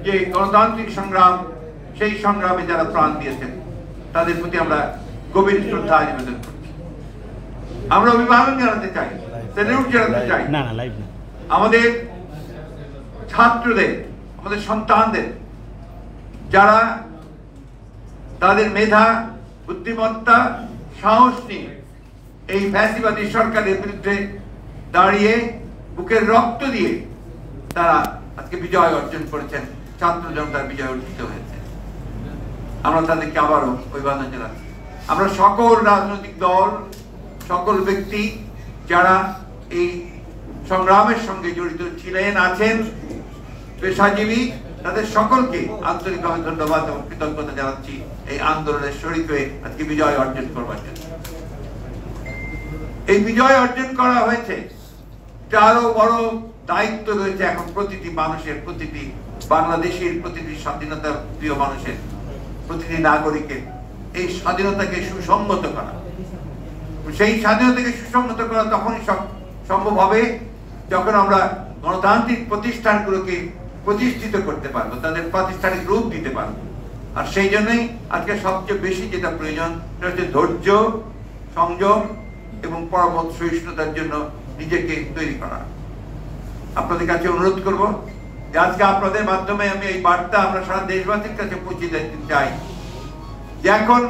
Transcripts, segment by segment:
যে গণতান্ত্রিক সংগ্রাম, সেই সংগ্রামে যারা প্রাণ দিয়েছেন তাদের প্রতি আমরা গভীর শ্রদ্ধা নিবেদন করছি। আমরা অভিবাদন জানাতে চাই, স্যালুট জানাতে চাই আমাদের ছাত্রদের, আমাদের সন্তানদের, যারা তাদের মেধা, বুদ্ধিমত্তা, সাহস নিয়ে এই ফ্যাসিবাদী সরকারের বিরুদ্ধে দাঁড়িয়ে বুকের রক্ত দিয়ে তারা আজকে বিজয় অর্জন করেছেন, ছাত্র জনতার বিজয় অর্জিত হয়েছে। আমরা তাদেরকে আবারও অভিবাদন জানাচ্ছি। আমরা সকল রাজনৈতিক দল, সকল ব্যক্তি যারা এই সংগ্রামের সঙ্গে জড়িত ছিলেন, আছেন, পেশাজীবী, তাদের সকলকে আন্তরিকভাবে ধন্যবাদ এবং কৃতজ্ঞতা জানাচ্ছি এই আন্দোলনের শরীক হয়ে আজকে বিজয় অর্জন করবার জন্য। এই বিজয় অর্জন করা হয়েছে, আরো বড় দায়িত্ব রয়েছে এখন প্রতিটি মানুষের, প্রতিটি বাংলাদেশের, প্রতিটি স্বাধীনতা প্রিয় মানুষের, প্রতিটি নাগরিকের এই স্বাধীনতাকে সুসংগত করা। সেই স্বাধীনতাকে সুসংগত করা তখনই সম্ভব হবে যখন আমরা গণতান্ত্রিক প্রতিষ্ঠানগুলোকে প্রতিষ্ঠিত করতে পারবো, তাদের প্রাতিষ্ঠানিক রূপ দিতে পারবো। আর সেই জন্যই আজকে সবচেয়ে বেশি যেটা প্রয়োজন সেটা হচ্ছে ধৈর্য, সংযম এবং পরমত সহিষ্ণুতার জন্য নিজেকে তৈরি করা। আপনাদের কাছে অনুরোধ করব যে আজকে আপনাদের মাধ্যমে আমি এই বার্তা আমরা সারা দেশবাসীর কাছে পৌঁছে দিতে চাই যে এখন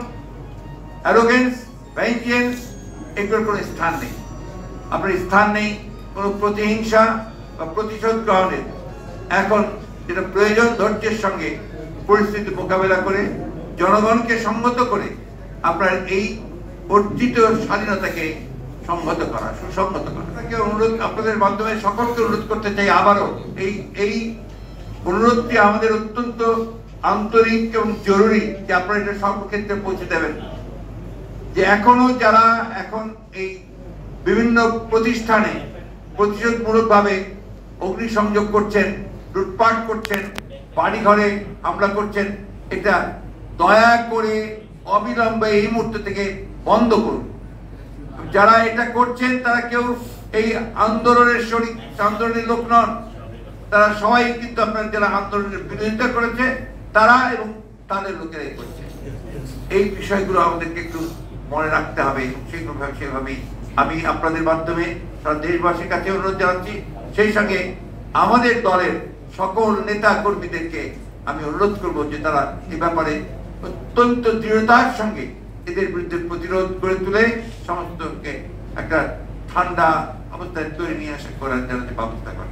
অ্যারোগেন্স, ভেঞ্জেন্স এগুলোর কোনো স্থান নেই। আপনার স্থান নেই কোনো প্রতিহিংসা বা প্রতিশোধ গ্রহণের। এখন যেটা প্রয়োজন, ধৈর্যের সঙ্গে পরিস্থিতি মোকাবেলা করে জনগণকে সংহত করে আপনার এই অর্জিত স্বাধীনতাকে সংহত করা, সুসংহত করা। অনুরোধ আপনাদের মাধ্যমে সকলকে অনুরোধ করতে চাই আবারও, এই অনুরোধটি আমাদের অত্যন্ত আন্তরিক এবং জরুরি যে আপনারা এটা সর্বক্ষেত্রে পৌঁছে দেবেন যে এখনো যারা এখন এই বিভিন্ন প্রতিষ্ঠানে প্রতিশোধমূলকভাবে অগ্নিসংযোগ করছেন, লুটপাট করছেন, বাড়ি ঘরে হামলা করছেন, এটা দয়া করে অবিলম্বে এই মুহূর্ত থেকে বন্ধ করুন। যারা এটা করছেন তারা কেউ এই আন্দোলনের শরীক, আন্দোলনের লোক নন, তারা সবাই কিন্তু আপনার যারা আন্দোলনের বিরোধিতা করেছে তারা এবং তাদের লোকেরাই করছে। এই বিষয়গুলো আমাদেরকে একটু মনে রাখতে হবে। সেভাবেই আমি আপনাদের মাধ্যমে সারা দেশবাসীর কাছে অনুরোধ জানাচ্ছি। সেই সঙ্গে আমাদের দলের সকল নেতা কর্মীদেরকে আমি অনুরোধ করবো যে তারা এ ব্যাপারে অত্যন্ত দৃঢ়তার সঙ্গে এদের বিরুদ্ধে প্রতিরোধ করে তুলে সমস্তকে একটা ঠান্ডা অবস্থায় তৈরি নিয়ে আসা করার জন্য ব্যবস্থা করে।